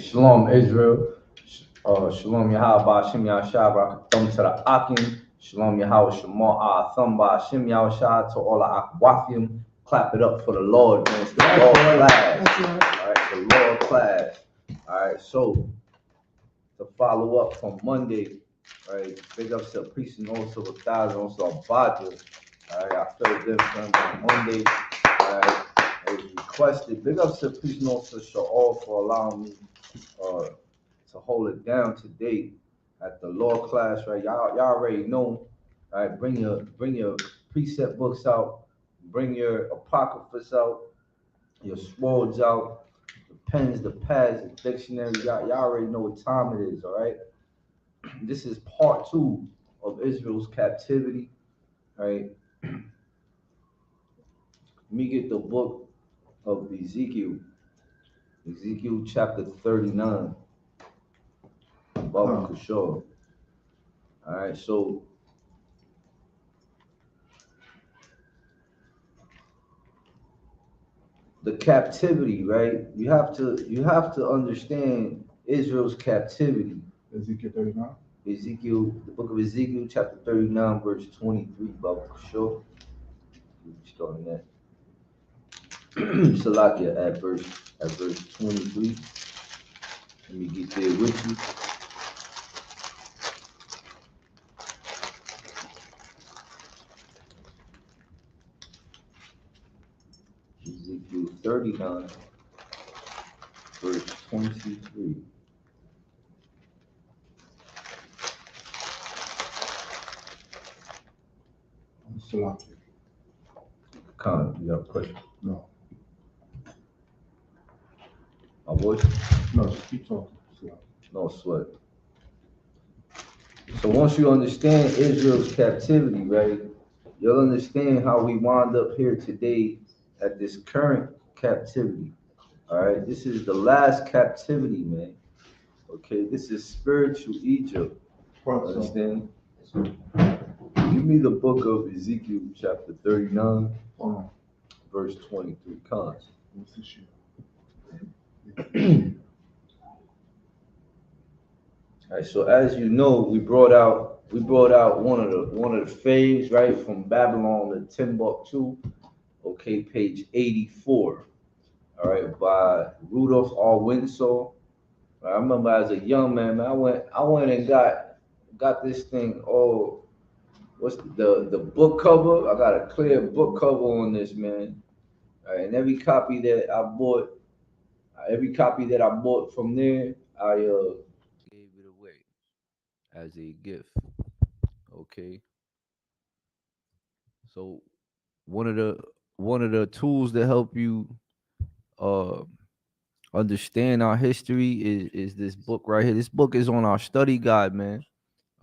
Shalom Israel. Shalom Yahweh Shem Yahshua Thumb to the Akim. Shalom Yahweh Shema Thumb Shem Yahshua to all the Akwafim. Clap it up for the Lord, man. It's the Lord class. All right, the Lord class. All right, so to follow up from Monday, right? Big ups to Priest and also 1,000, also Badger. All right, I felt them on Monday. All right, it was requested. Big ups to Priest and also Sha'ol for allowing me to hold it down today at the law class, right? Y'all already know. All right, bring your precept books out, bring your apocryphas out, your swords out, the pens, the pads, the dictionary. Y'all already know what time it is, all right? This is part 2 of Israel's captivity, right? Let me get the book of Ezekiel chapter 39. Baba Kushor. All right, so the captivity, right? You have to understand Israel's captivity. Ezekiel 39. The book of Ezekiel, chapter 39, verse 23, Baba Kushor. Starting at Salakia at verse 23. Let me get there with you. Ezekiel 39, verse 23. Salakia. Khan, you have a question? No. My voice? No, just keep talking. Salakia. No sweat. So once you understand Israel's captivity, right, you'll understand how we wound up here today at this current captivity. All right, this is the last captivity, man. Okay, this is spiritual Egypt. Understand? Give me the book of Ezekiel, chapter 39, verse 23. Cons. What's this year? All right, so as you know, we brought out one of the faves, right, from Babylon to Timbuktu. Okay, page 84. All right, by Rudolph R. Winslow. I remember as a young man, I went and got this thing. Oh, what's the book cover? I got a clear book cover on this, man. All right, and every copy that I bought from there, I gave it away as a gift. Okay. So one of the tools to help you understand our history is this book right here. This book is on our study guide, man.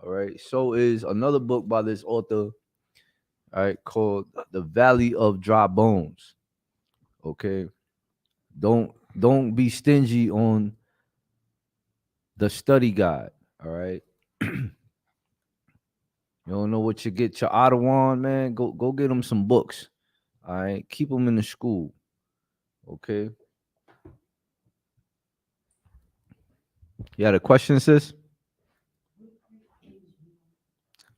All right. So is another book by this author, all right, called The Valley of Dry Bones. Okay. Don't be stingy on the study guide. All right. You don't know what you get your Ottawa, man. Go get them some books. All right. Keep them in the school. Okay. You had a question, sis?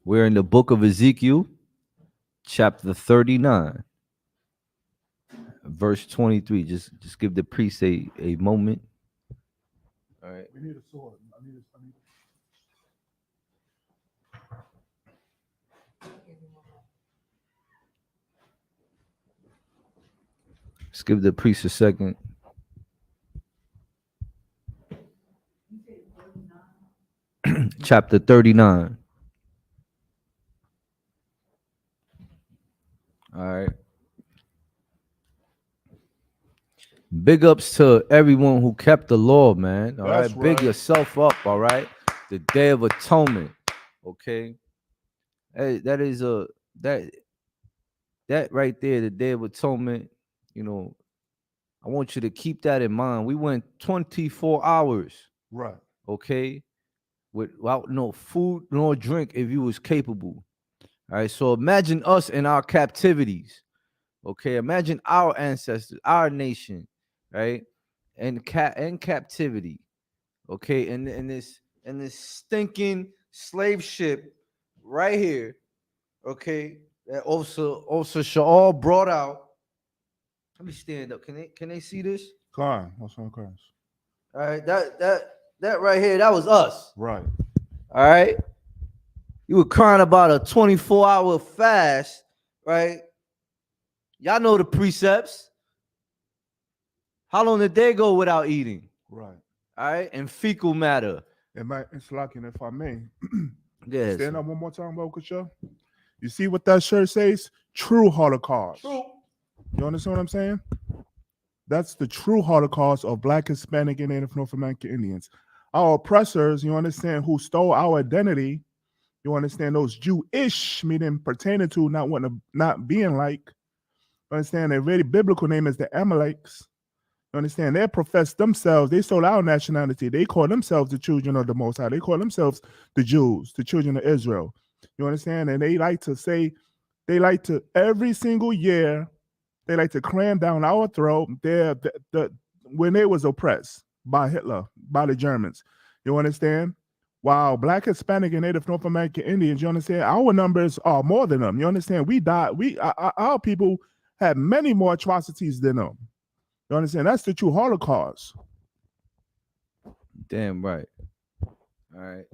We're in the book of Ezekiel, chapter 39, verse 23. Just give the priest a moment. All right. We need a sword. I need Let's give the priest a second. Chapter 39. All right. Big ups to everyone who kept the law, man. All right. Big yourself up, all right. The Day of Atonement. Okay. Hey, that right there, the Day of Atonement, you know, I want you to keep that in mind. We went 24 hours. Right. Okay. Without no food nor drink if you was capable. All right. So imagine us in our captivities. Okay. Imagine our ancestors, our nation, right? And captivity. okay, in this stinking slave ship right here, okay, that also Shaul brought out. Let me stand up. Can they see this? Khan, what's on Christ? All right, that right here, that was us. Right. All right, you were crying about a 24-hour fast, right? Y'all know the precepts. How long did they go without eating? Right. All right, and fecal matter. And it's locking, if I may. Yes. Stand up one more time, Bokasha. You see what that shirt says? True Holocaust. True. You understand what I'm saying? That's the true Holocaust of Black, Hispanic, and Native North American Indians. Our oppressors, you understand, who stole our identity. You understand, those Jewish, meaning pertaining to, not wanting to, not being like. You understand, their very biblical name is the Amaleks. You understand, they profess themselves, they stole our nationality. They call themselves the children of the Most High. They call themselves the Jews, the children of Israel. You understand? And they like to say, they like to, every single year, they like to cram down our throat. When they was oppressed by Hitler, by the Germans. You understand? While Black, Hispanic, and Native North American Indians, you understand, our numbers are more than them. You understand? We died. Our people had many more atrocities than them. You understand? That's the true Holocaust. Damn right. All right.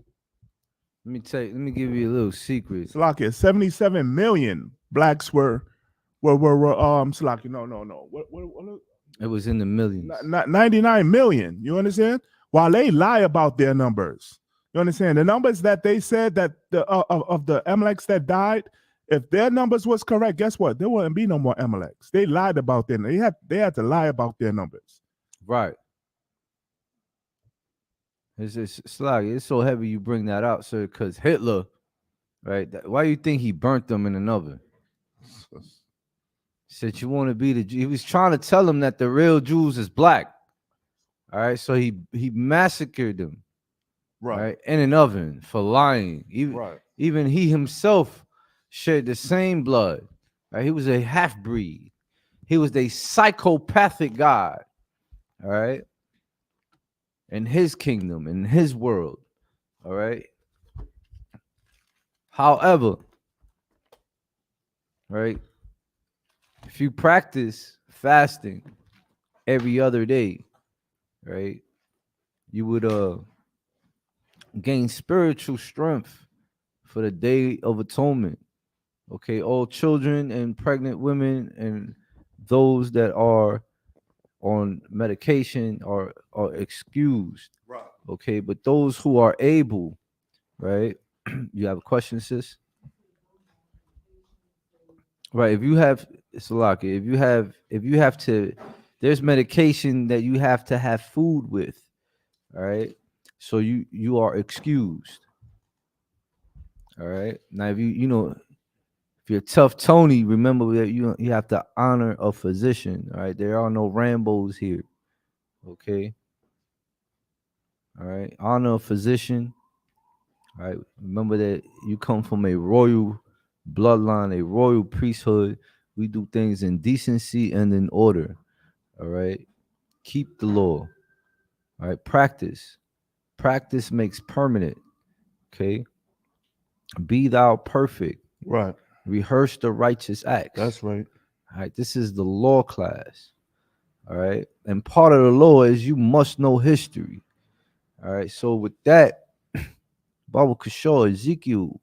Let me give you a little secret. Salakia, 77 million blacks were Salakia, no. What It was in the millions. 99 million. You understand? While they lie about their numbers. You understand? The numbers that they said that of the Amaleks that died, if their numbers was correct, guess what? There wouldn't be no more Amaleks. They lied about them. They had to lie about their numbers. Right. It's like it's so heavy you bring that out, sir, because Hitler, right? Why do you think he burnt them in an oven? Said you want to be he was trying to tell them that the real Jews is black. All right, so he massacred them, right, in an oven for lying. Even he himself shed the same blood. Right? He was a half breed. He was a psychopathic god. All right, in his kingdom, in his world. All right. However, right, if you practice fasting every other day, right, you would gain spiritual strength for the day of atonement. Okay, all children and pregnant women and those that are on medication are excused. Right. Okay, but those who are able, right? You have a question, sis? Right. If you have Salaki, if you have to, there's medication that you have to have food with. All right. So you are excused. All right. Now if if you're tough Tony, remember that you have to honor a physician. All right. There are no Rambos here. Okay. All right. Honor a physician. All right. Remember that you come from a royal bloodline, a royal priesthood. We do things in decency and in order. All right. Keep the law. All right. Practice. Practice makes permanent. Okay. Be thou perfect. Right. Rehearse the righteous acts. That's right. All right. This is the law class. All right. And part of the law is you must know history. All right. So with that, Baba Kishore, Ezekiel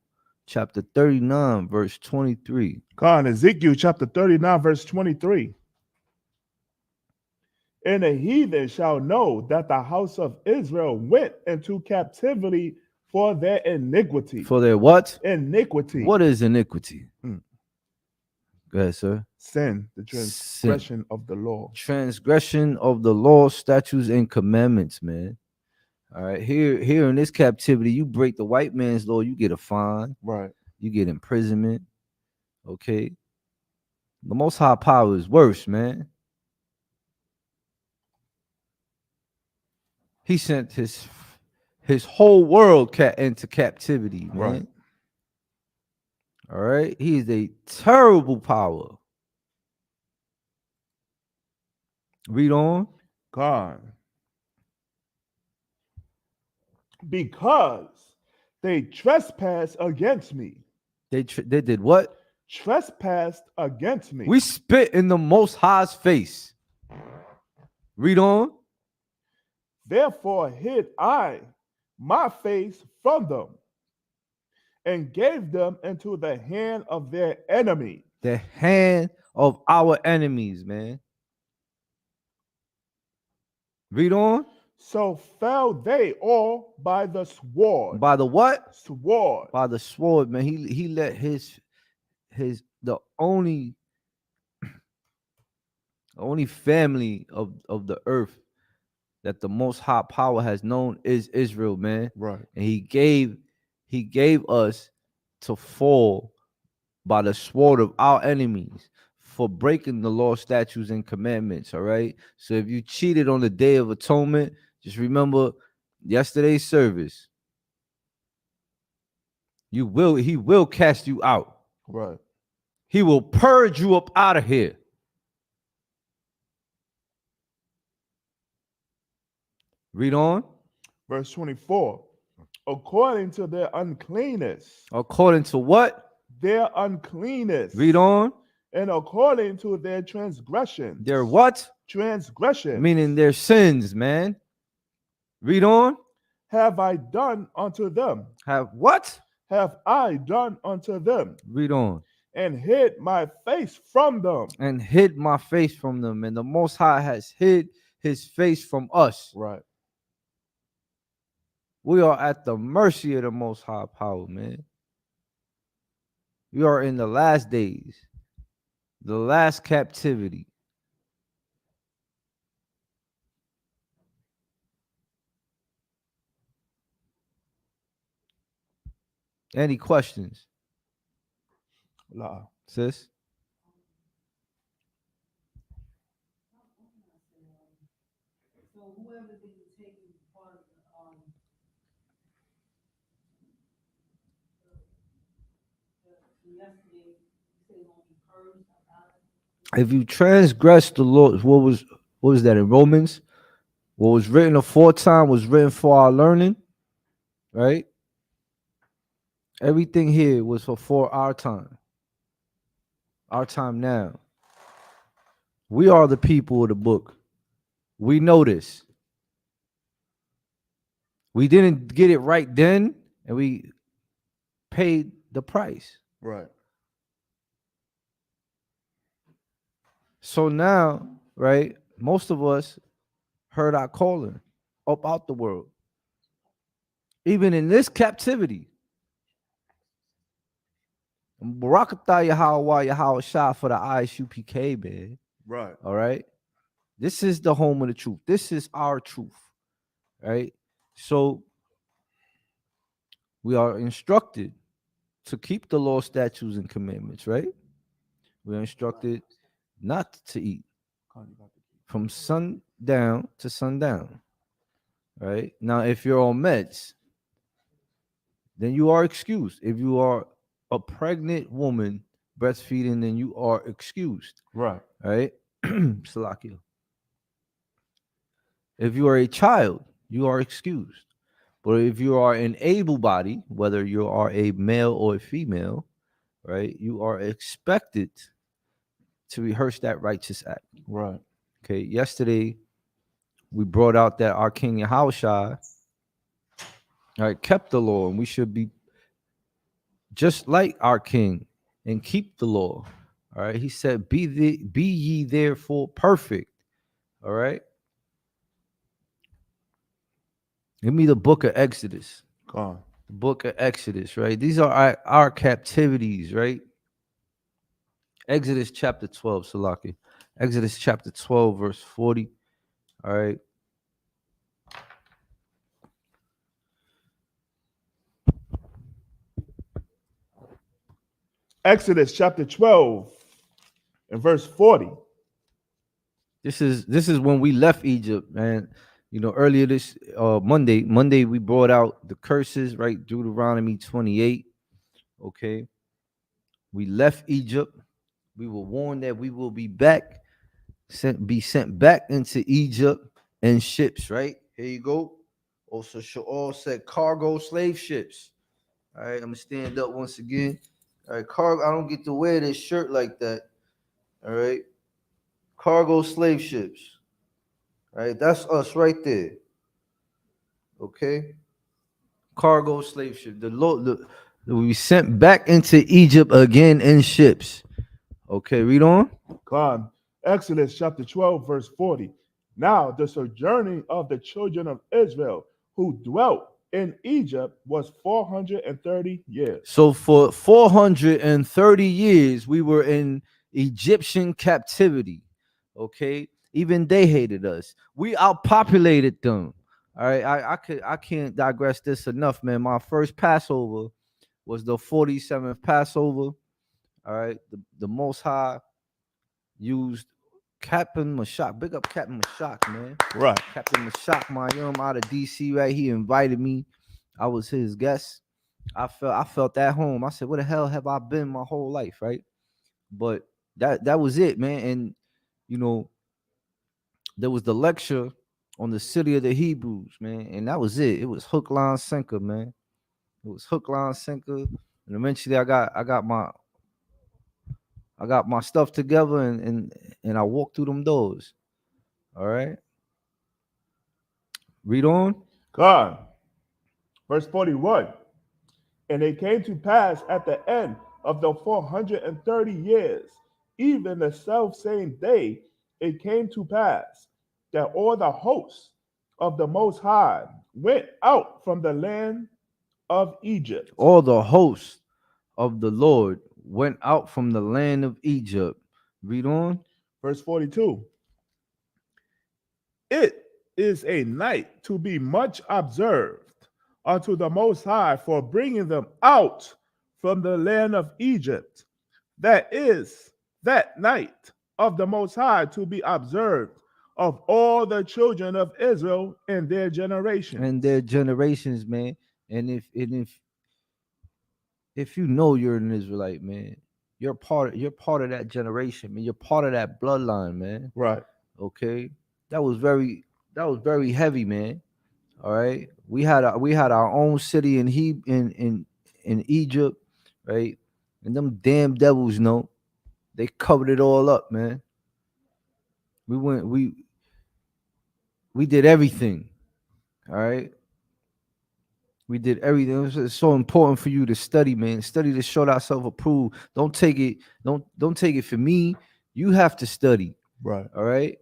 chapter 39, verse 23. God, Ezekiel chapter 39, verse 23. And the heathen shall know that the house of Israel went into captivity for their iniquity. For their what? Iniquity. What is iniquity? Mm. Go ahead, sir. Sin, the transgression of the law. Transgression of the law, statutes, and commandments, man. All right. Here in this captivity, you break the white man's law, you get a fine. Right. You get imprisonment. Okay. The Most High power is worse, man. He sent his whole world into captivity, man. Right. All right. He is a terrible power. Read on. God. because they trespassed against me. They did what? Trespassed against me. We spit in the Most High's face. Read on. Therefore hid I my face from them and gave them into the hand of their enemy. The hand of our enemies, man. Read on. So fell they all by the sword. By the what? Sword. By the sword, man. He let his the only family of the earth that the Most High Power has known is Israel, man. Right. And he gave us to fall by the sword of our enemies for breaking the law, statutes, and commandments. All right. So if you cheated on the Day of Atonement, just remember yesterday's service. He will cast you out. Right. He will purge you up out of here. Read on. Verse 24. According to their uncleanness. According to what? Their uncleanness. Read on. And according to their transgressions. Their what? Transgressions. Meaning their sins, man. Read on. Have I done unto them. Have what? Have I done unto them. Read on. And hid my face from them. And hid my face from them. And the Most High has hid his face from us. Right. We are at the mercy of the Most High Power, man. We are in the last days, the last captivity. Any questions? La. Sis? So whoever didn't take part of yesterday, you say gonna be purged out of it. If you transgress the law, what was that in Romans? What was written aforetime was written for our learning, right? Everything here was for our time now. We are the people of the book. We know this. We didn't get it right then, and we paid the price. Right. So now, right, most of us heard our calling up out the world. Even in this captivity. Barakatah Yahweh Shah for the ISUPK, man. Right. All right. This is the home of the truth. This is our truth. Right. So we are instructed to keep the law, statutes, and commandments, right? We are instructed not to eat from sundown to sundown. Right. Now, if you're on meds, then you are excused. If you are a pregnant woman breastfeeding, then you are excused. Right. Right? Salakia. If you are a child, you are excused. But if you are an able body, whether you are a male or a female, right, you are expected to rehearse that righteous act. Right. Okay. Yesterday, we brought out that our King Yahushua, right, kept the law, and we should be just like our King and keep the law. All right. He said, be ye therefore perfect. All right. Give me the book of Exodus. Gone. The book of Exodus, right? These are our captivities, right? Exodus chapter 12, Salaki. Exodus chapter 12, verse 40. All right. Exodus chapter 12 and verse 40. This is when we left Egypt, man. You know, earlier this Monday we brought out the curses, right? Deuteronomy 28. Okay. We left Egypt. We were warned that we will be sent back into Egypt in ships, right? Here you go. Also, all said cargo slave ships. All right, I'm gonna stand up once again. All right, cargo. I don't get to wear this shirt like that. All right, cargo slave ships. All right, that's us right there. Okay, cargo slave ship. The Lord, we sent back into Egypt again in ships. Okay, read on. God. Exodus chapter 12, verse 40. Now the sojourning of the children of Israel who dwelt in Egypt was 430 years. So for 430 years, we were in Egyptian captivity. Okay, even they hated us. We outpopulated them. All right, I can't digress this enough, man. My first Passover was the 47th Passover. All right, the Most High used Captain Mashak. Big up Captain Mashak, man. Right. Captain Mashak, my out of DC, right? He invited me. I was his guest. I felt at home. I said, "Where the hell have I been my whole life?" Right? But that was it, man. And you know, there was the lecture on the city of the Hebrews, man, and that was it. It was hook, line, sinker, man. It was hook, line, sinker, and eventually I got my stuff together, and I walked through them doors. All right, read on. God. Verse 41. And it came to pass at the end of the 430 years, even the self same day, it came to pass that all the hosts of the Most High went out from the land of Egypt. All the hosts of the Lord went out from the land of Egypt. Read on. Verse 42. It is a night to be much observed unto the Most High for bringing them out from the land of Egypt. That is that night of the Most High to be observed of all the children of Israel in their generations. And their generations, man. And if you know you're an Israelite, man, you're part of that generation, man. You're part of that bloodline, man. Right. Okay, that was very heavy, man. All right, we had our own city in Egypt, right? And them damn devils, they covered it all up, man. We did everything. All right. We did everything. It's so important for you to study, man. Study to show thyself approved. Don't take it take it for me. You have to study. Right. All right.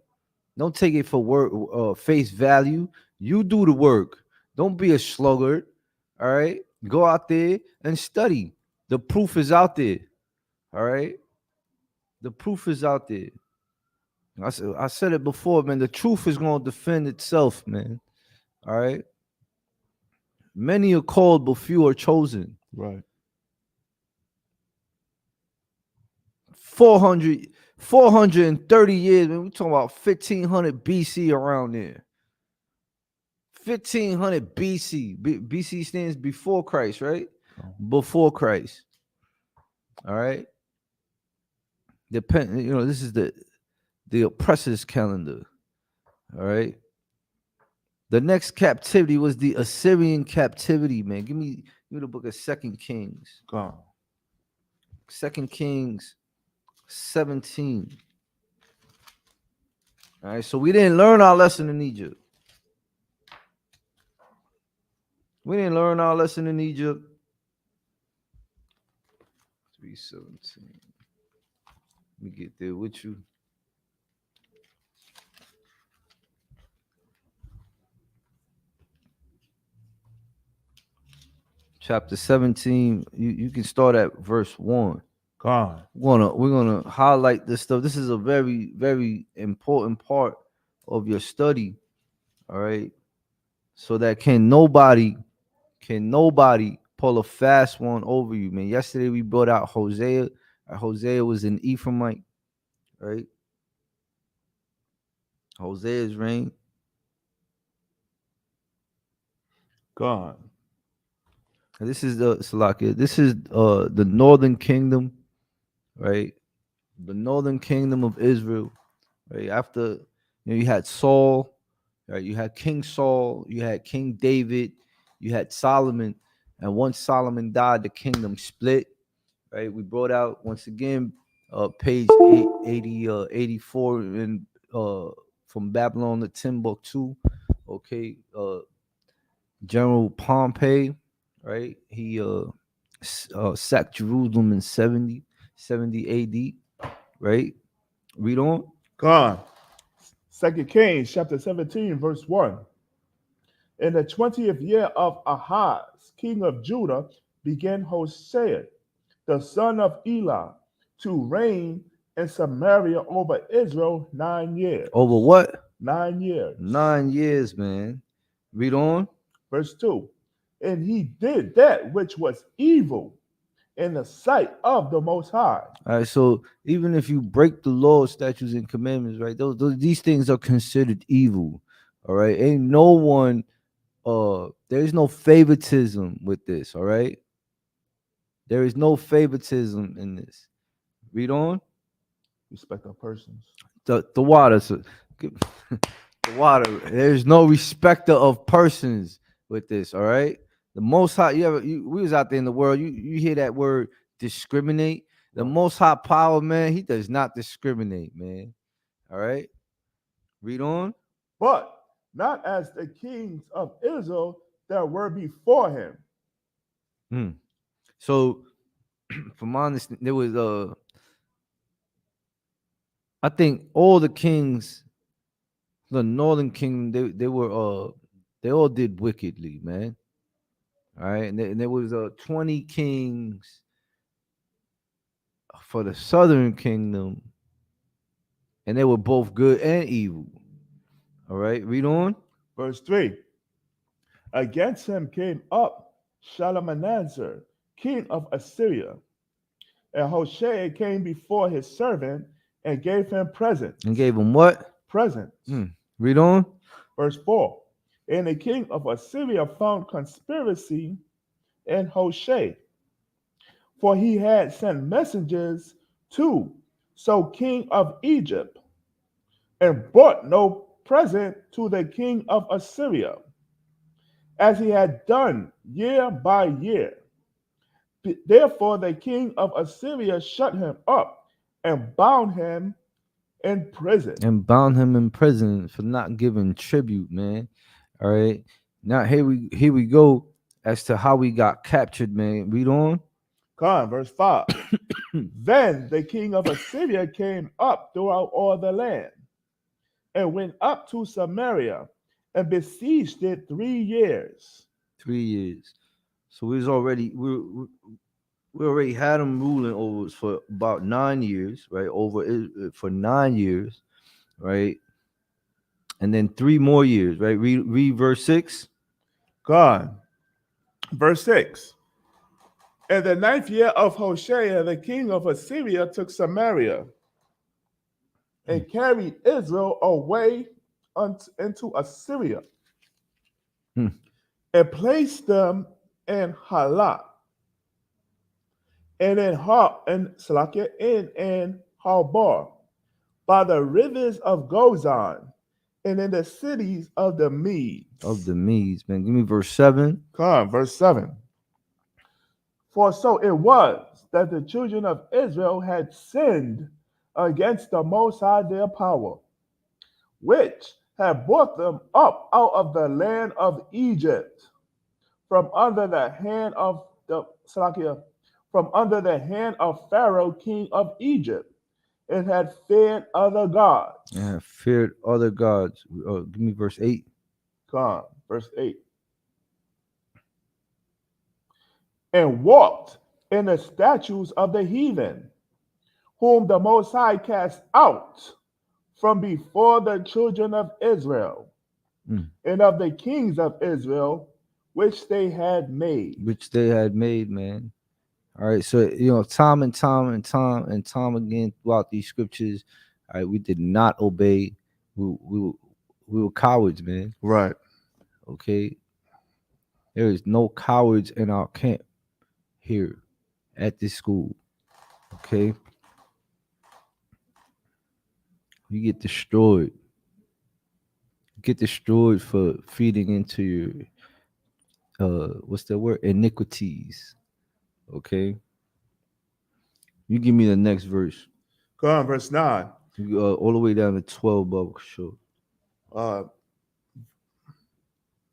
Don't take it for work face value. You do the work. Don't be a sluggard. All right. Go out there and study. The proof is out there. All right. The proof is out there. I said it before, man. The truth is going to defend itself, man. All right. Many are called, but few are chosen. Right. 430 years, man. We talking about 1500 BC around there. 1500 BC. BC stands before Christ, right? Oh. Before Christ. All right. This is the oppressor's calendar. All right. The next captivity was the Assyrian captivity, man. Give me the book of 2 Kings. God. 2 Kings 17. All right, so we didn't learn our lesson in Egypt. We didn't learn our lesson in Egypt. 3:17. Let me get there with you. Chapter 17. You can start at verse 1. God. We're gonna highlight this stuff. This is a very, very important part of your study. All right. So that can nobody pull a fast one over you, man. Yesterday we brought out Hosea. Hosea was an Ephraimite, right? Hosea's reign. God. This is the northern kingdom, right? The northern kingdom of Israel, right? After you had Saul, Right? You had King Saul, you had King David, you had Solomon, and once Solomon died, the kingdom split. Right? We brought out once again page 84 in from Babylon to Timbuktu. Okay, General Pompey, right? He sacked Jerusalem in 70 AD, right? Read on. God. 2 Kings chapter 17, verse 1. In the 20th year of Ahaz, king of Judah, began Hosea, the son of Elah, to reign in Samaria over Israel 9 years. Over what? 9 years. 9 years, man. Read on. Verse 2. And he did that which was evil in the sight of the Most High. All right, so even if you break the law, statutes, and commandments, right? These things are considered evil. All right, ain't no one. There's no favoritism with this. All right, there is no favoritism in this. Read on. Respect our persons. The water, so, the water. There's no respecter of persons with this. All right. The Most High. We was out there in the world. You hear that word discriminate? The Most High power, man. He does not discriminate, man. All right. Read on. But not as the kings of Israel that were before him. So, from my understanding, there was I think all the kings, the northern kingdom, they all did wickedly, man. All right, and there was 20 kings for the southern kingdom, and they were both good and evil. All right, read on. Verse 3. Against him came up Shalmaneser, king of Assyria, and Hoshea came before his servant and gave him presents. And gave him what? Presents. Read on. Verse 4. And the king of Assyria found conspiracy in Hoshea, for he had sent messengers to So king of Egypt, and brought no present to the king of Assyria, as he had done year by year. Therefore the king of Assyria shut him up and bound him in prison. And bound him in prison for not giving tribute, man. All right. Now here we go as to how we got captured, man. Read on. Come on, verse 5. Then the king of Assyria came up throughout all the land, and went up to Samaria, and besieged it 3 years. 3 years. So we already had him ruling over us for about 9 years, right? For 9 years, right? And then 3 more years, right? Read verse 6. God. Verse 6. In the 9th year of Hoshea, the king of Assyria took Samaria and carried Israel away into Assyria, and placed them in Halah, and in Harbor, by the rivers of Gozan, and in the cities of the Medes. Of the Medes, man. Give me verse 7. Come on, verse 7. For so it was that the children of Israel had sinned against the Most High their power, which had brought them up out of the land of Egypt, from under the hand of Pharaoh, king of Egypt, and had feared other gods. Yeah, feared other gods. Give me verse 8. Come on, verse 8. And walked in the statutes of the heathen, whom the Most High cast out from before the children of Israel, and of the kings of Israel, which they had made. Which they had made, man. All right, so time and time again throughout these scriptures, all right, we did not obey. We were cowards, man. Right. Okay. There is no cowards in our camp here at this school. Okay. You get destroyed. get destroyed for feeding into your what's that word? Iniquities. Okay. You give me the next verse. Go on, verse 9. All the way down to 12, Bubba. Sure.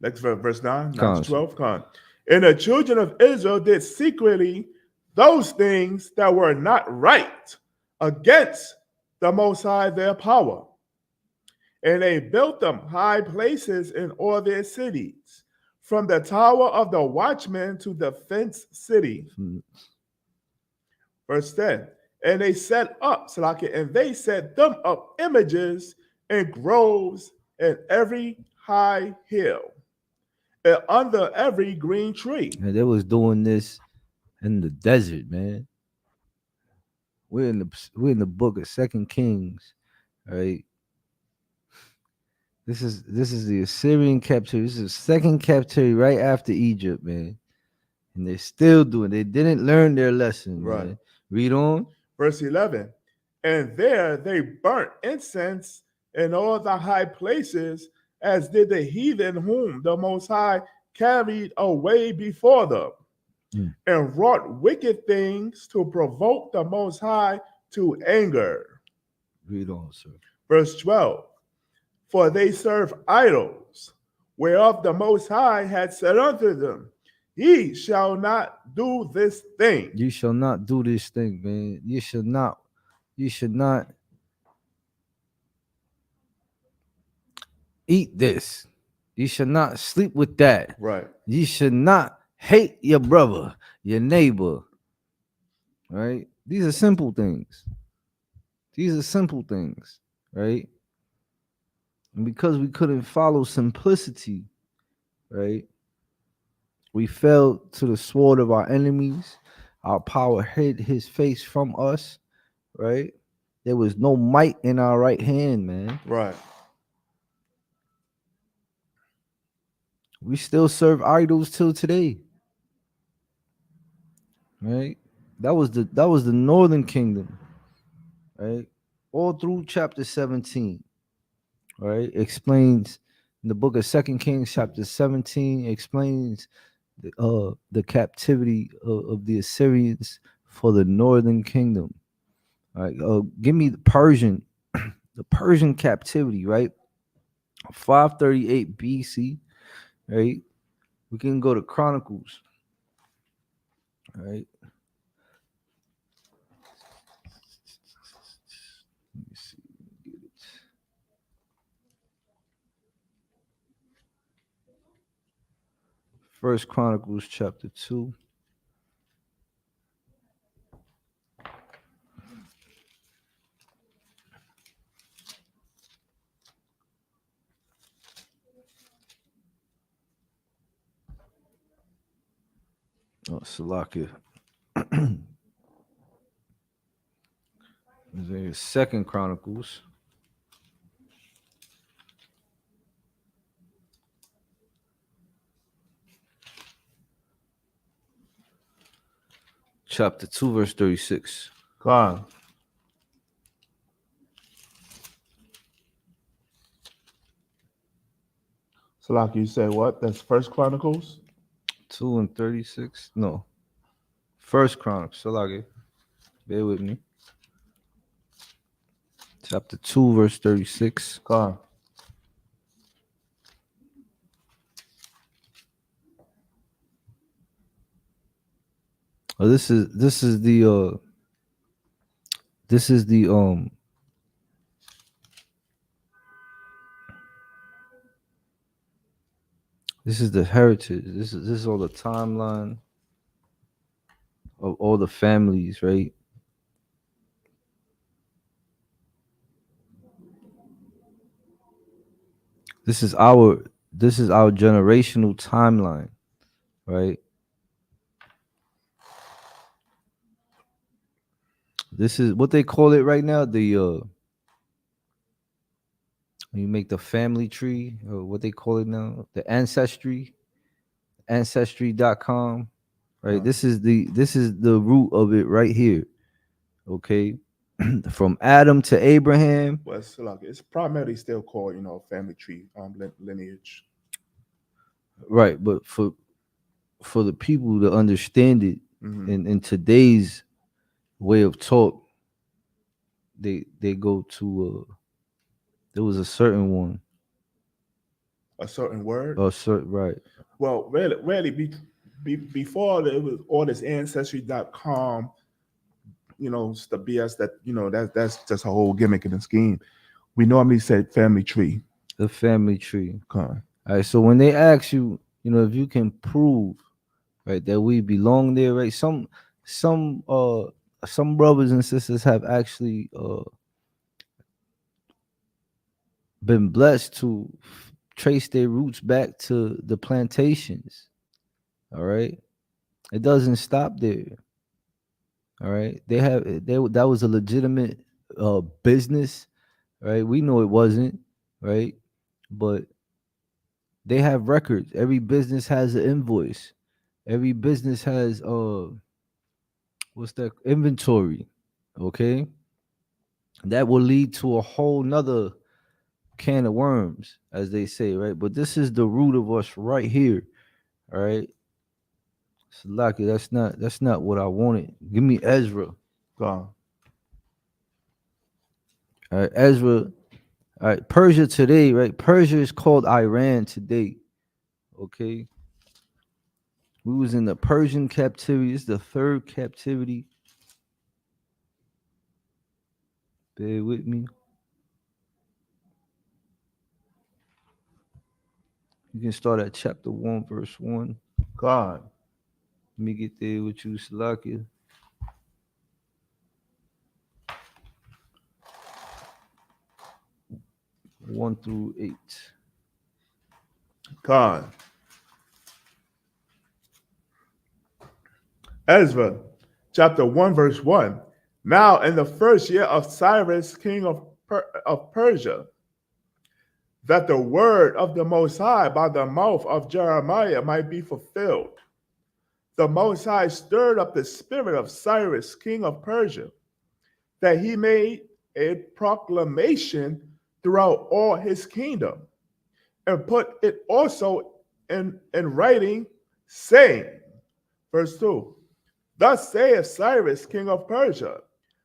Next verse 9, 9 to Con, 12. Come on. And the children of Israel did secretly those things that were not right against the Most High their power. And they built them high places in all their cities, from the tower of the watchman to the fenced city. Verse 10. And they set up, and they set them up images and groves in every high hill, and under every green tree. And they was doing this in the desert, man. We're in the book of Second Kings, right? This is the Assyrian captivity. This is second captivity right after Egypt, man. And they're still doing. They didn't learn their lesson, Right. man. Read on. Verse 11. And there they burnt incense in all the high places, as did the heathen whom the Most High carried away before them, and wrought wicked things to provoke the Most High to anger. Read on, sir. Verse 12. For they serve idols, whereof the Most High had said unto them, Ye shall not do this thing. You shall not do this thing, man. You should not eat this. You should not sleep with that. Right. You should not hate your brother, your neighbor. Right? These are simple things. Right? And because we couldn't follow simplicity, right? We fell to the sword of our enemies. Our power hid his face from us, right? There was no might in our right hand, man. Right. We still serve idols till today. Right? That was the northern kingdom. Right? All through chapter 17. Right? Explains in the book of Second Kings, chapter 17, explains the captivity of the Assyrians for the northern kingdom. All right, give me the Persian captivity, right? 538 BC, right? We can go to Chronicles, right? Let me see. Get it. First Chronicles chapter 2. Oh, Salakia. There's Second Chronicles. Chapter 2, verse 36. Go on. So like you said, what? That's First Chronicles? 2 and 36? No. First Chronicles. Salagi. Bear with me. Chapter 2, verse 36. Go on. Oh, this is the this is the this is the heritage. This is all the timeline of all the families, right? This is our generational timeline, right? This is what they call it right now. When you make the family tree, or what they call it now, the ancestry.com, right? This is the root of it right here. Okay. from Adam to Abraham. Well, it's primarily still called, family tree, lineage. Right, but for the people to understand it Mhm. in today's way of talk, they go to there was a certain one, A certain word. a certain right. Well, really, before it was all this ancestry.com, it's the BS that, that's just a whole gimmick in the scheme. We normally said family tree. The family tree. Okay. All right. So when they ask you, if you can prove, right, that we belong there, right? Some brothers and sisters have actually been blessed to trace their roots back to the plantations. All right. It doesn't stop there. All right. That was a legitimate business, right? We know it wasn't, right? But they have records. Every business has an invoice. Every business has what's that, inventory. Okay. That will lead to a whole nother can of worms, as they say, right? But this is the root of us right here. All right. Salaki, that's not what I wanted. Give me Ezra. Gone. All right, Ezra. All right, Persia today, right? Persia is called Iran today. Okay. We was in the Persian captivity. It's the third captivity. Bear with me. You can start at chapter 1, verse 1. God. Let me get there with you, Salakia. 1 through 8. God. Ezra, chapter 1, verse 1. Now, in the first year of Cyrus, king of Persia, that the word of the Most High by the mouth of Jeremiah might be fulfilled, the Most High stirred up the spirit of Cyrus, king of Persia, that he made a proclamation throughout all his kingdom, and put it also in writing, saying, verse 2, Thus saith Cyrus, king of Persia,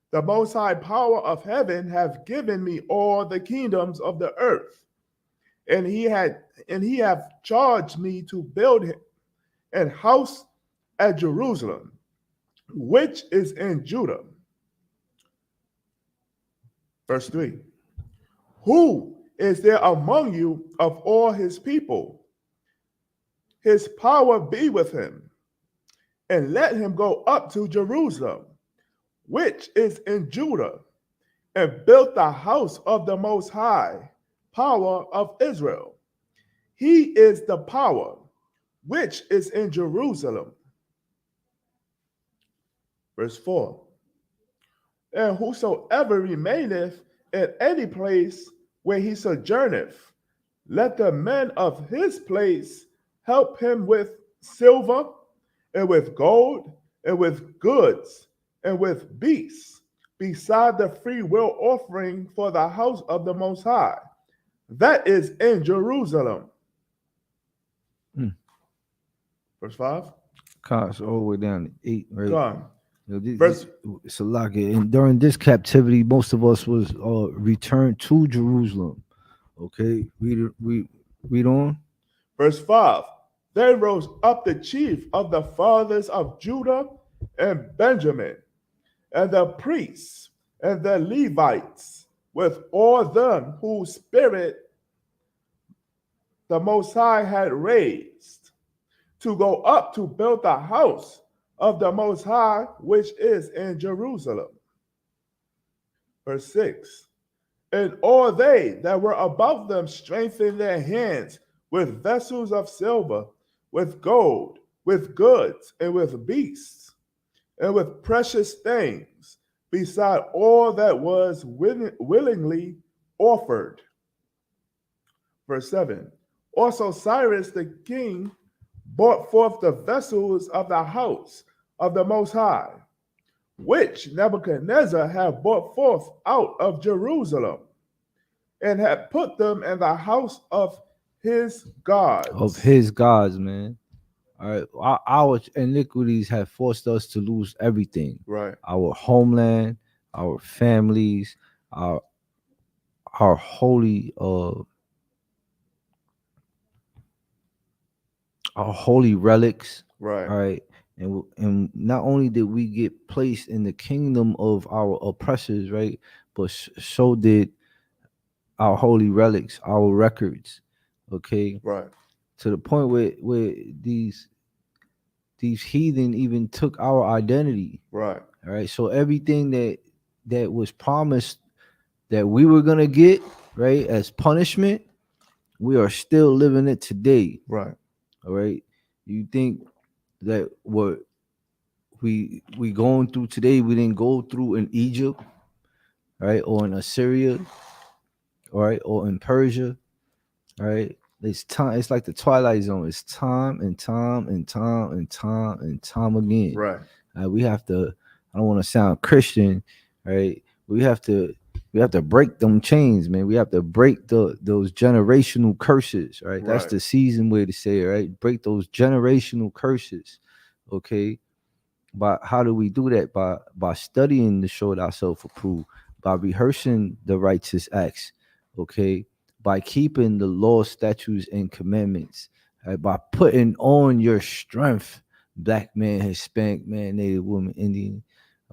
the Most High power of heaven hath given me all the kingdoms of the earth, and he hath charged me to build him an house at Jerusalem, which is in Judah. Verse 3. Who is there among you of all his people? His power be with him, and let him go up to Jerusalem, which is in Judah, and build the house of the Most High, power of Israel. He is the power which is in Jerusalem. Verse 4. And whosoever remaineth in any place where he sojourneth, let the men of his place help him with silver, and with gold, and with goods, and with beasts, beside the free will offering for the house of the Most High, that is in Jerusalem. Verse 5. Cost all the way down to 8, right? Gone. Verse Salaki, and during this captivity, most of us was returned to Jerusalem. Okay, read on. Verse 5. Then rose up the chief of the fathers of Judah and Benjamin, and the priests and the Levites, with all them whose spirit the Most High had raised, to go up to build the house of the Most High, which is in Jerusalem. Verse 6. And all they that were above them strengthened their hands with vessels of silver, with gold, with goods, and with beasts, and with precious things, beside all that was willingly offered. Verse 7. Also Cyrus the king brought forth the vessels of the house of the Most High, which Nebuchadnezzar had brought forth out of Jerusalem, and had put them in the house of his gods. Of his gods, man. All right, our iniquities have forced us to lose everything: Right, our homeland, our families, our our holy our holy relics. right, All right, and not only did we get placed in the kingdom of our oppressors, right, but so did our holy relics, our records. Okay, right, to the point where these heathen even took our identity. right, All right, so everything that was promised that we were gonna get, right, as punishment, we are still living it today. right, All right, you think that what we going through today, we didn't go through in Egypt, right, or in Assyria, all right, or in Persia, right? It's time. It's like the Twilight Zone. It's time and time and time and time and time again. right, We have to. I don't want to sound Christian, right? We have to break them chains, man. We have to break those generational curses, right? That's Right. the season way to say it, right? Break those generational curses, okay? But how do we do that? By studying to show ourselves approved, by rehearsing the righteous acts, okay? By keeping the law, statutes, and commandments, right? By putting on your strength, black man, Hispanic man, Native woman, Indian,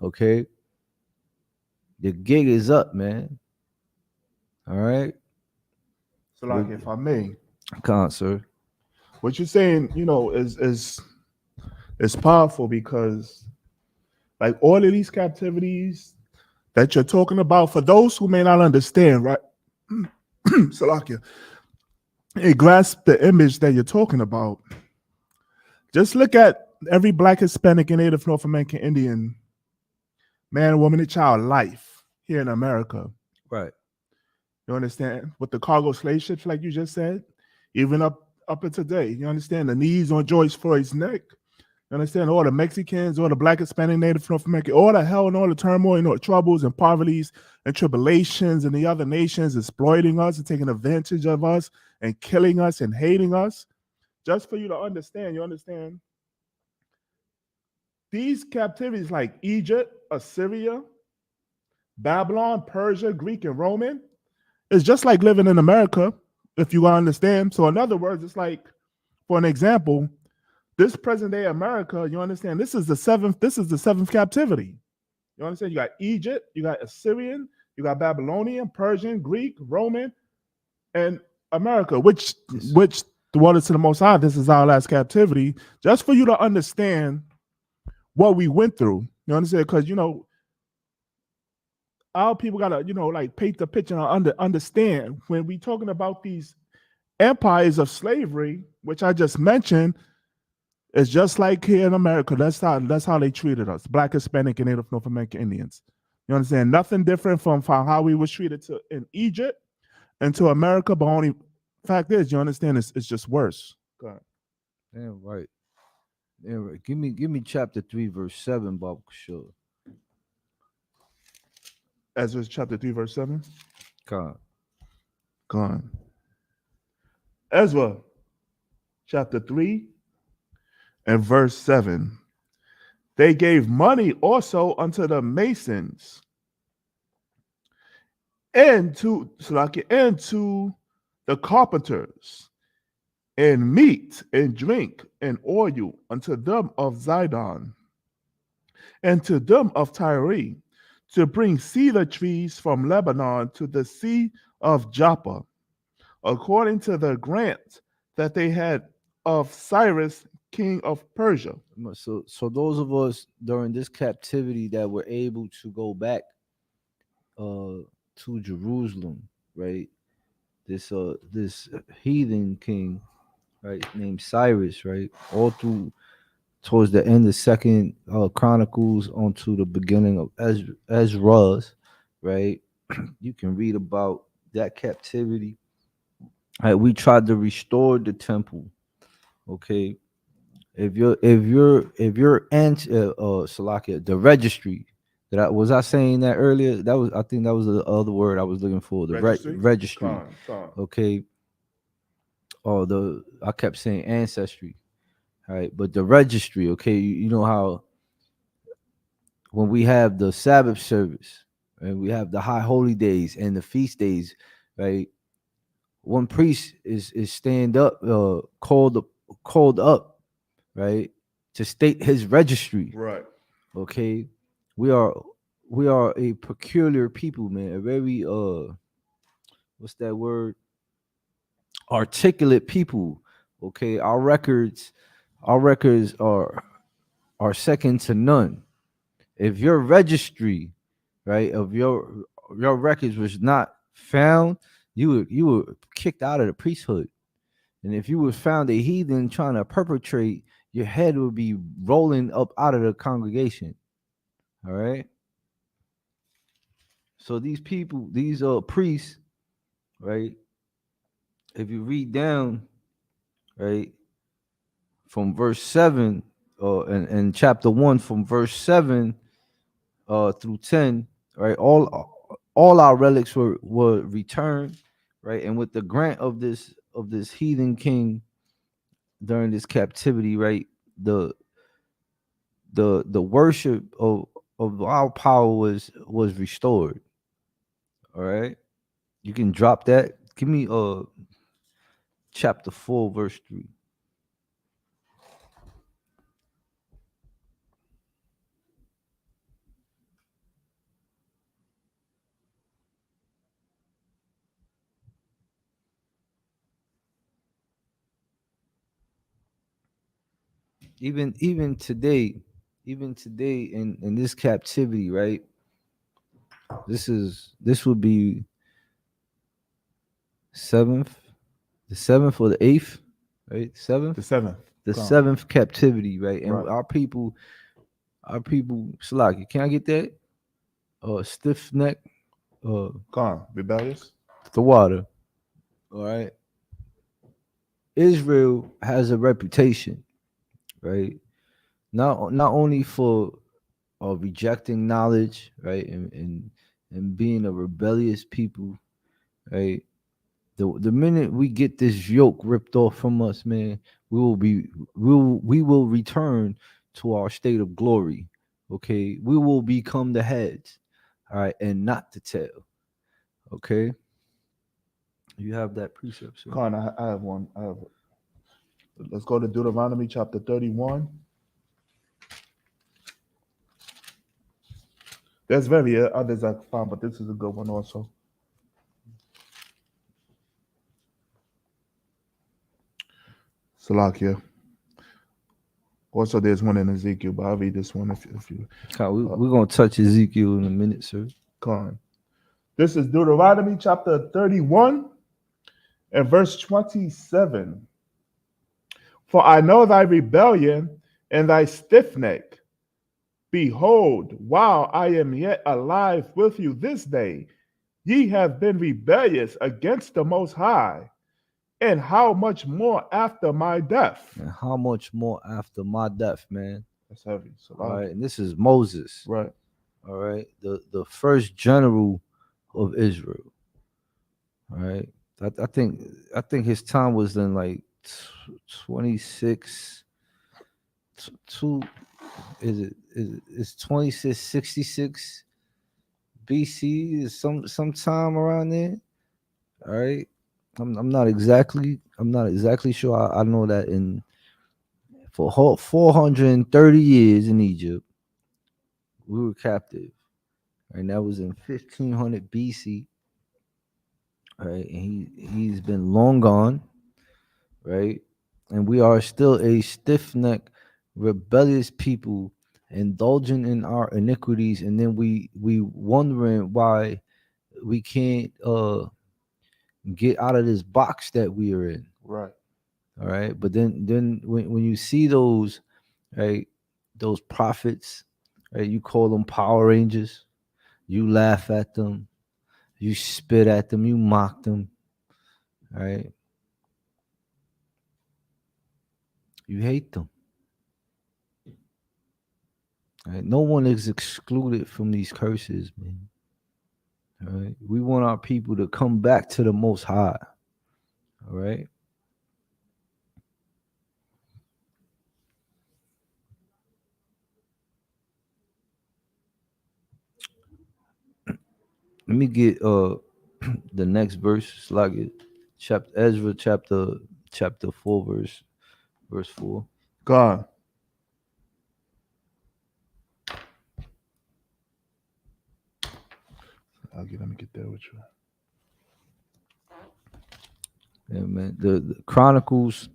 okay? The gig is up, man. All right? So, like, if I may, Come on, sir. what you're saying, is powerful because, like, all of these captivities that you're talking about, for those who may not understand, right? Salakia, it grasp the image that you're talking about. Just look at every black, Hispanic, and Native North American Indian man, woman, and child life here in America. Right. You understand? With the cargo slave ships, like you just said, even up until today. You understand? The knees on George Floyd's neck. You understand? All the Mexicans, all the black, Hispanic, Native North American, all the hell and all the turmoil, troubles and poverties and tribulations and the other nations exploiting us and taking advantage of us and killing us and hating us. Just for you to understand, you understand? These captivities like Egypt, Assyria, Babylon, Persia, Greek, and Roman, it's just like living in America, if you understand. So in other words, it's like, for an example, this present day America, you understand, this is the seventh captivity. You understand? You got Egypt, you got Assyrian, you got Babylonian, Persian, Greek, Roman, and America, which the water to the Most High, this is our last captivity. Just for you to understand what we went through. You understand? Because our people gotta, like paint the picture and understand when we talking about these empires of slavery, which I just mentioned, it's just like here in America. That's how they treated us, black, Hispanic, and Native North American Indians. You understand? Nothing different from how we was treated in Egypt and to America, but only fact is, you understand, it's just worse. Go ahead. Damn right. Damn right. Give me chapter 3, verse 7, Bob. Sure. Ezra chapter 3, verse 7. Come Gone. Ezra chapter 3 and verse 7. They gave money also unto the masons and to the carpenters, and meat and drink and oil unto them of Zidon, and to them of Tyre, to bring cedar trees from Lebanon to the sea of Joppa, according to the grant that they had of Cyrus, king of Persia. So those of us during this captivity that were able to go back to Jerusalem, right? This heathen king, right, named Cyrus, right? All through towards the end of Second Chronicles onto the beginning of Ezra's, right? You can read about that captivity. Right, we tried to restore the temple. Okay, if you're Salakia, the registry, Was I saying that earlier? I think that was the other word I was looking for. The Registry? registry. Con. Okay. I kept saying ancestry. All right, but the registry. Okay, you know how when we have the Sabbath service and we have the high holy days and the feast days, right? One priest is stand up, called up, right, to state his registry. Right. Okay, we are a peculiar people, man. A very what's that word? Articulate people. Okay, our records are second to none. If your registry, right, of your records was not found, you were kicked out of the priesthood. And if you was found a heathen trying to perpetrate, your head would be rolling up out of the congregation. All right. So these people, these priests, right? If you read down, right, from verse 7, in chapter 1, from verse 7 through 10, right? All our relics were returned, right? And with the grant of this heathen king during this captivity, right? The the worship of our power was restored. All right. You can drop that. Give me chapter 4, verse 3. Even today, in this captivity, right? This would be seventh, the seventh or the eighth, right? Seventh, The seventh. the Con. seventh captivity, right? And Right. our people, Salaki, can I get that? Stiff neck, Con. Rebellious. the water. All right. Israel has a reputation, right? Not only for rejecting knowledge, right, and being a rebellious people, right? The minute we get this yoke ripped off from us, man, we will return to our state of glory. Okay, we will become the heads, all right, and not the tail. Okay, you have that precept, sir. Con. I have one. Let's go to Deuteronomy chapter 31. There's very others I found, but this is a good one also. Salakia. Also, there's one in Ezekiel, but I'll read this one if you We're gonna touch Ezekiel in a minute, sir. con. This is Deuteronomy chapter 31 and verse 27. For I know thy rebellion and thy stiff neck. Behold, while I am yet alive with you this day, ye have been rebellious against the Most High. And how much more after my death? And how much more after my death, man? That's heavy. All right, and this is Moses. Right. All right, the first general of Israel. All right, I think his time was in like 26. Two it's 2666 BC is sometime around there. All right, I'm not exactly sure. I know that for 430 years in Egypt we were captive, and that was in 1500 BC. All right, and he's been long gone, right? And we are still a stiff-necked, rebellious people, indulging in our iniquities, and then we wondering why we can't get out of this box that we are in. Right. All right, but then when you see those, right, those prophets, right, you call them Power Rangers, you laugh at them, you spit at them, you mock them, right? You hate them. Right? No one is excluded from these curses, man. All right. We want our people to come back to the Most High. All right. Let me get the next verse. It's like it, chapter Ezra chapter 4 verse 4. God. Let me get there with you. Yeah, man. The Chronicles,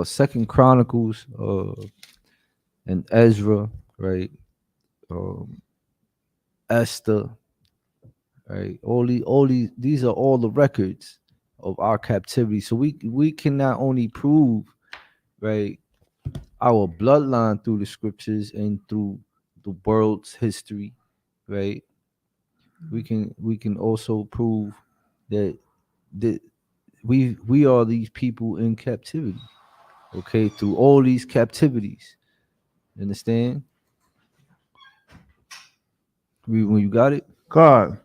Second Chronicles, and Ezra, right? Esther, right? These are all the records of our captivity. So we can not only prove, right, our bloodline through the scriptures and through the world's history, right? We can also prove that that we are these people in captivity, okay, through all these captivities. Understand? When you got it, God.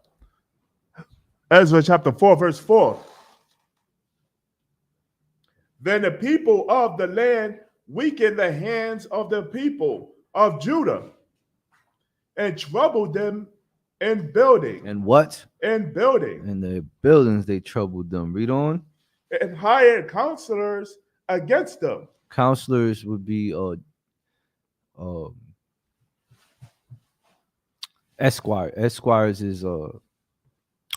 Ezra chapter 4, verse 4. Then the people of the land weakened the hands of the people of Judah and troubled them in building, and what? in building, And the buildings they troubled them. Read on. and hired counselors against them. Counselors would be esquire. Esquires is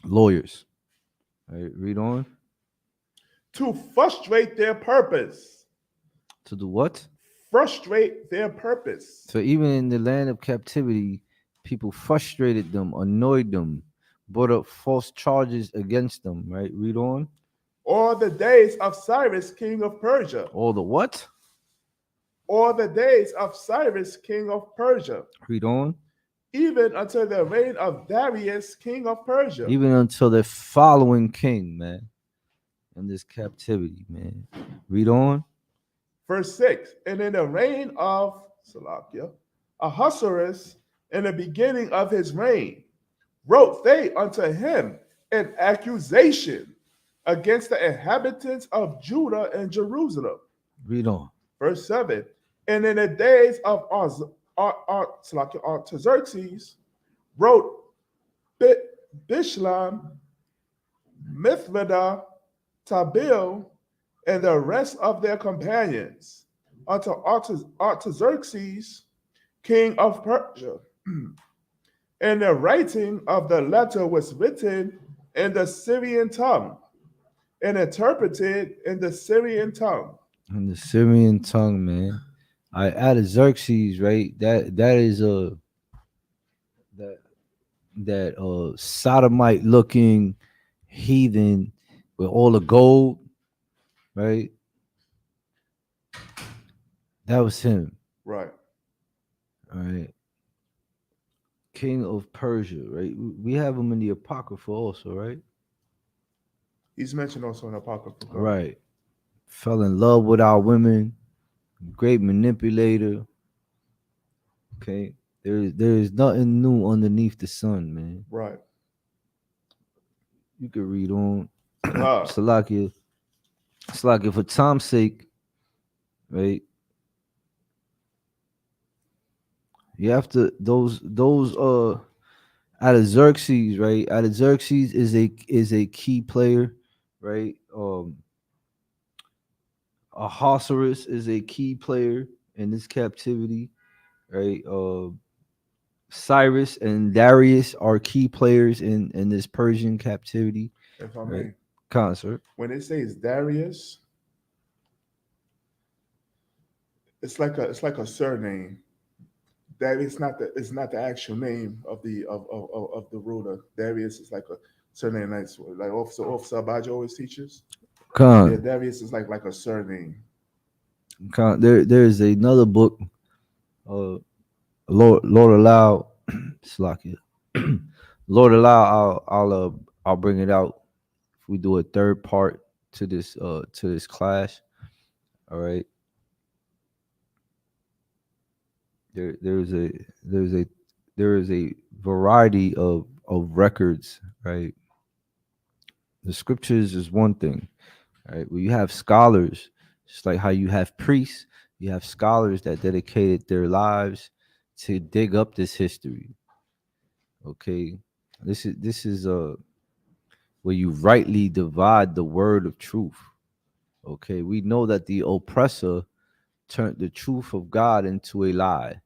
lawyers. Right, read on. To frustrate their purpose. To do what? Frustrate their purpose. So even in the land of captivity, people frustrated them, annoyed them, brought up false charges against them. Right, read on. All the days of Cyrus, king of Persia. All the what? All the days of Cyrus, king of Persia. Read on. Even until the reign of Darius, king of Persia. Even until the following king, man, in this captivity, man. Read on. Verse 6. And in the reign of Ahasuerus, in the beginning of his reign, wrote they unto him an accusation against the inhabitants of Judah and Jerusalem. Read on. Verse 7. And in the days of Artaxerxes, wrote Bishlam, Mithridah, Tabil, and the rest of their companions unto Artaxerxes, king of Persia. And the writing of the letter was written in the Syrian tongue and interpreted in the Syrian tongue. In the Syrian tongue, man. Artaxerxes, right? That is that sodomite looking heathen with all the gold, right? That was him. Right. All right. King of Persia, right? We have him in the Apocrypha also, right? He's mentioned also in Apocrypha. Right. Fell in love with our women, great manipulator. Okay. There is nothing new underneath the sun, man. Right. You can read on. Ah. Salakia, for time's sake, right? You have to those Artaxerxes, right? Artaxerxes is a key player, right? Ahasuerus is a key player in this captivity, right? Cyrus and Darius are key players in this Persian captivity. If I Right. may, Concert. when it says Darius, it's like a surname. That it's not the actual name of the ruler. Darius is like a surname, like Officer Abajo always teaches. Yeah, Darius is like a surname. There is another book, Lord allow, Slakia. Lord allow, I'll bring it out if we do a third part to this class. All right. there is a variety of records, right? The scriptures is one thing, right? Well, you have scholars, just like how you have priests, you have scholars that dedicated their lives to dig up this history. Okay, this is where you rightly divide the word of truth. Okay, we know that the oppressor turned the truth of God into a lie.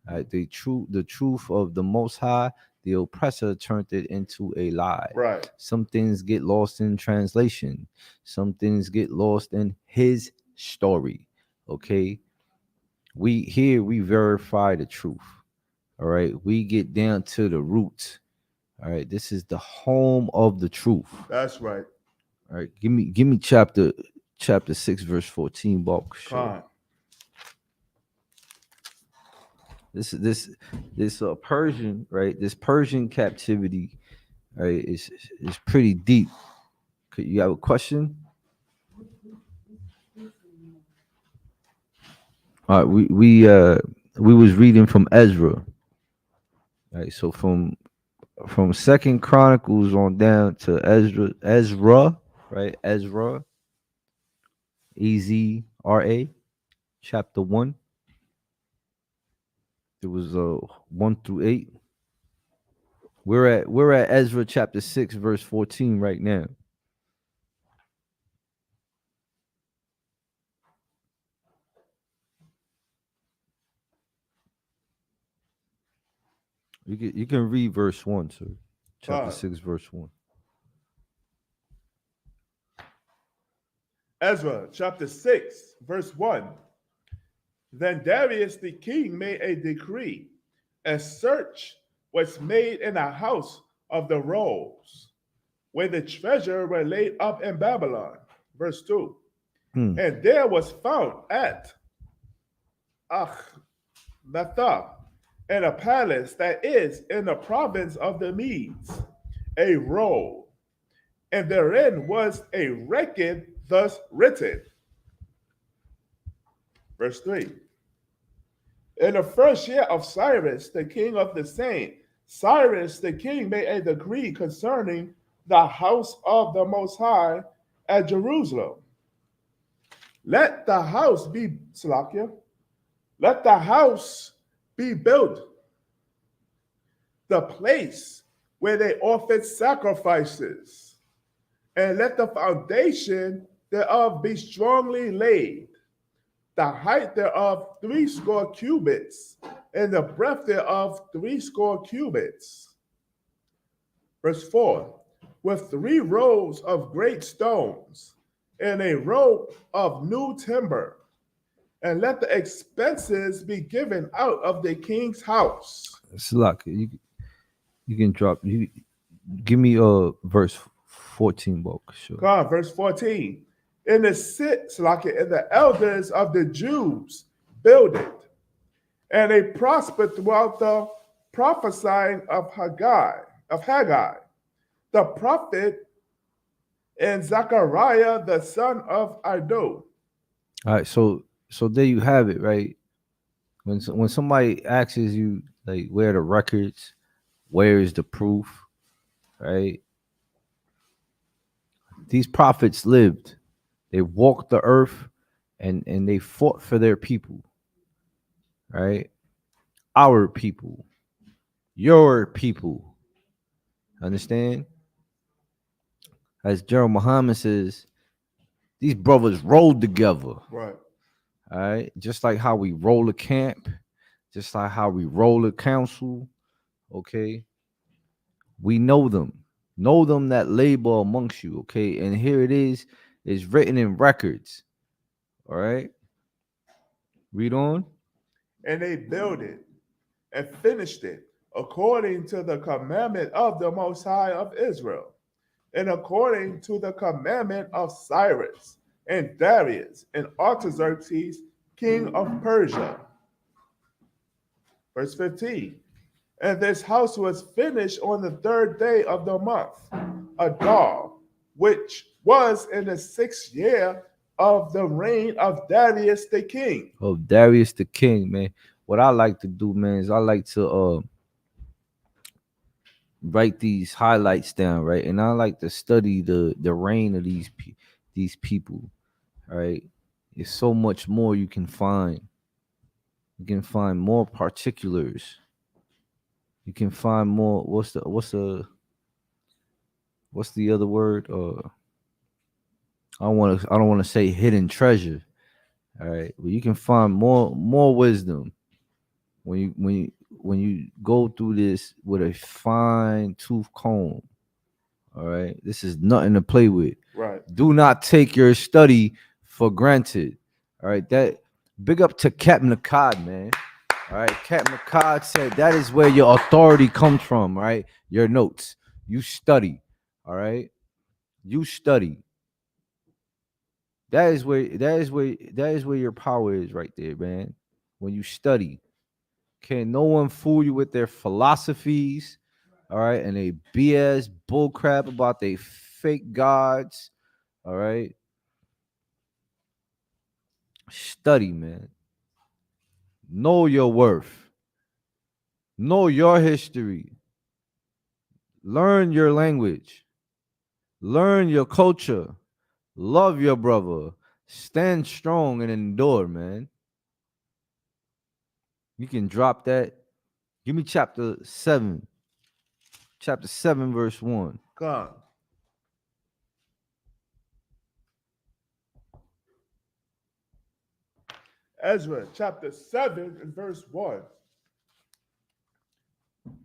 Right, the truth of the Most High, the oppressor turned it into a lie. Right. Some things get lost in translation. Some things get lost in his story. Okay, we verify the truth. All right, we get down to the roots. All right, this is the home of the truth. That's right. All right, give me chapter 6 verse 14, Balk. Con. This Persian, right? This Persian captivity, right, is pretty deep. You have a question? All right, we was reading from Ezra. Right, so from Second Chronicles on down to Ezra, right? Ezra, Ezra, chapter 1. It was 1 through 8. We're at Ezra chapter 6 verse 14 right now. You can read verse 1, sir. Chapter 6 verse 1. Ezra chapter 6 verse 1. Then Darius the king made a decree, and search was made in the house of the rolls, where the treasure were laid up in Babylon. Verse 2. And there was found at Achnathah, in a palace that is in the province of the Medes, a roll, and therein was a record thus written. Verse 3. In the first year of Cyrus, the king of the same, Cyrus the king made a decree concerning the house of the Most High at Jerusalem. Let the house be let the house be built, the place where they offered sacrifices, and let the foundation thereof be strongly laid, the height thereof 80 cubits, and the breadth thereof 80 cubits. Verse 4. With 3 rows of great stones, and a row of new timber, and let the expenses be given out of the king's house. Salak, you can drop. You give me verse 14, Balk. Sure. God, verse 14. In the elders of the Jews build it, and they prospered throughout the prophesying of Haggai, the prophet, and Zechariah the son of Iddo. All right, so there you have it, right? When somebody asks you, like, where are the records, where is the proof, right? These prophets lived, they walked the earth, and they fought for their people, right? Our people, your people. Understand? As Gerald Muhammad says, these brothers rolled together. Right. All right. Just like how we roll a camp, just like how we roll a council. Okay. We know them that labor amongst you. Okay. And here it is written in records. All right. Read on. And they built it and finished it according to the commandment of the Most High of Israel, and according to the commandment of Cyrus and Darius and Artaxerxes, king of Persia. Verse 15. And this house was finished on the 3rd day of the month, Adar, which was in the 6th year of the reign of Darius the king. Of Darius the king, man. what I like to do, man, is I like to write these highlights down, right? And I like to study the reign of these people, right? There's so much more you can find. You can find more particulars. You can find more. What's the other word? I don't want to say hidden treasure. All right, but you can find more wisdom when you go through this with a fine tooth comb. All right, this is nothing to play with. Right. Do not take your study for granted. All right, that big up to Captain Akkad, man. All right, Captain Akkad said that is where your authority comes from. Right, your notes. You study. All right, you study. That is where your power is right there, man. When you study, can no one fool you with their philosophies, all right, and they BS bullcrap about they fake gods, all right. Study, man. Know your worth. Know your history. Learn your language. Learn your culture. Love your brother. Stand strong and endure, man. You can drop that. Give me chapter 7. Chapter 7, verse 1. God. Ezra chapter 7 and verse 1.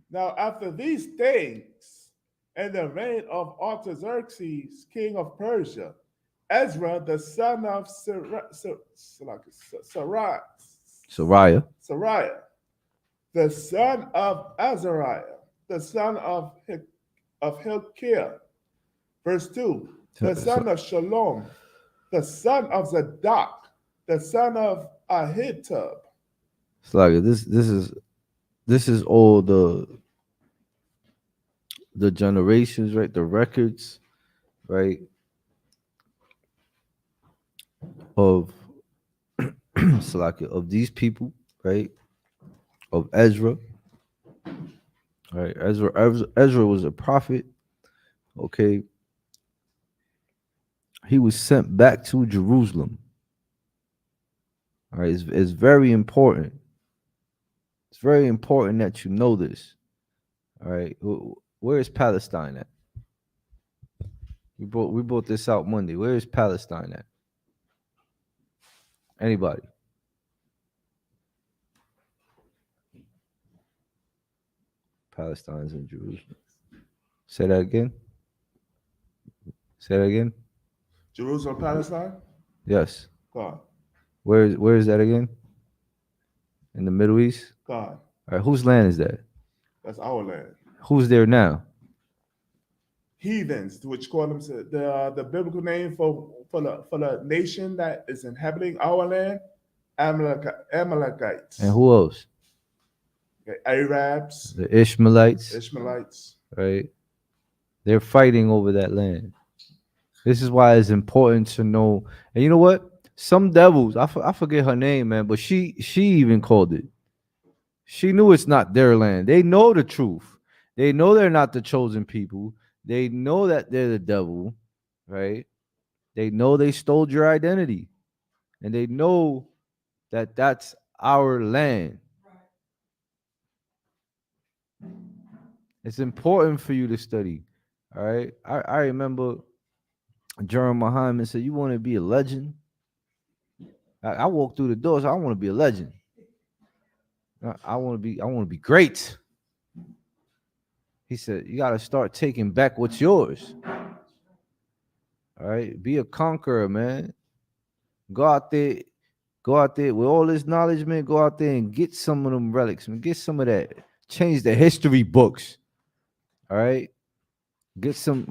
Now, after these things, in the reign of Artaxerxes, king of Persia, Ezra, the son of Sariah. Sariah, the son of Azariah, the son of Hilkiah, verse 2, the son of Shalom, the son of Zadok, the son of Ahitub. It's like this is all the generations, right? The records, right? Of Salakia, of these people, right? Of Ezra. Right. Ezra was a prophet. Okay. He was sent back to Jerusalem. All right. It's very important. It's very important that you know this. All right. Where is Palestine at? We brought this out Monday. Where is Palestine at? Anybody? Palestine's in Jerusalem. Say that again. Say that again. Jerusalem, Palestine? Yes. God. Where is that again? In the Middle East? God. All right. Whose land is that? That's our land. Who's there now? Heathens, which call them the biblical name for the nation that is inhabiting our land, Amalekites. And who else? Okay, Arabs, The Ishmaelites. Ishmaelites. Right? They're fighting over that land. This is why it's important to know. And you know what? Some devils, I forget her name, man, but she even called it. She knew it's not their land. They know the truth. They know they're not the chosen people. They know that they're the devil, right? They know they stole your identity. And they know that that's our land. It's important for you to study. All right. I remember Jerome Muhammad said, "You want to be a legend?" I walk through the doors. I want to be a legend. I want to be great. He said, "You got to start taking back what's yours." All right. Be a conqueror, man. Go out there with all this knowledge, man. Go out there and get some of them relics, man. Get some of that. Change the history books. All right. Get some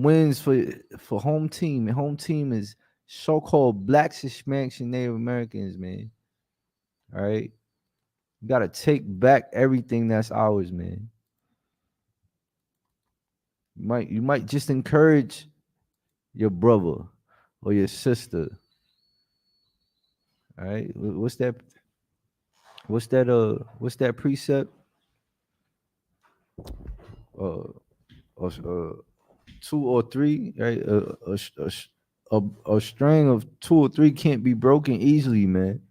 wins for home team. And home team is so-called blacks, Hispanics, and Native Americans, man. All right. You gotta take back everything that's ours, man. You might just encourage your brother or your sister. All right. What's that? What's that precept? Two or three, right? A string of two or three can't be broken easily, man.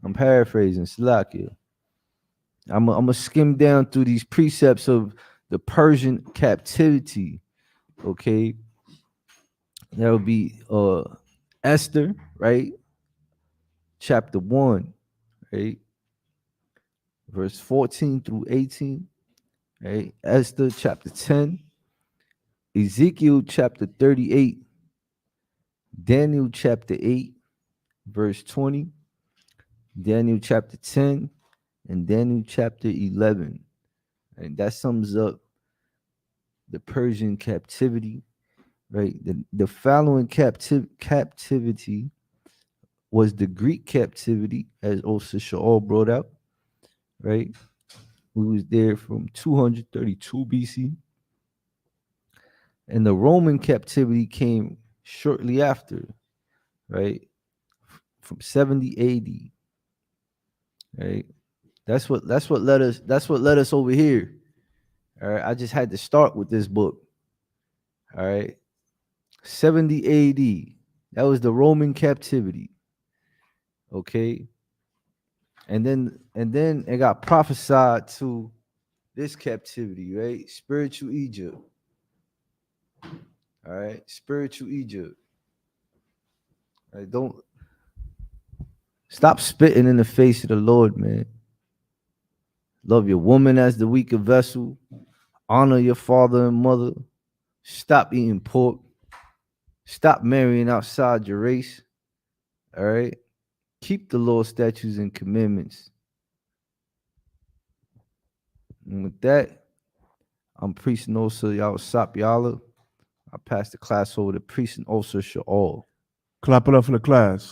I'm paraphrasing, Slakia. I'm gonna skim down through these precepts of the Persian captivity. Okay, that would be Esther, right? Chapter 1, right? Verse 14 through 18, right? Esther chapter 10, Ezekiel chapter 38, Daniel chapter 8, verse 20, Daniel chapter 10, and Daniel chapter 11. And that sums up the Persian captivity, right? The following captivity was the Greek captivity, as also Shaul brought out, right? We was there from 232 BC. And the Roman captivity came shortly after, right? From 70 AD, right? That's what led us over here. All right. I just had to start with this book. All right. 70 AD. That was the Roman captivity. Okay. And then it got prophesied to this captivity, right? Spiritual Egypt. All right. Spiritual Egypt. All right, don't stop spitting in the face of the Lord, man. Love your woman as the weaker vessel. Honor your father and mother. Stop eating pork. Stop marrying outside your race. All right. Keep the law, statutes, and commandments. And with that, I'm Priest Nosa Y'all Sap Yala. I pass the class over to Priest and Osa Sha'al. Clap it up for the class.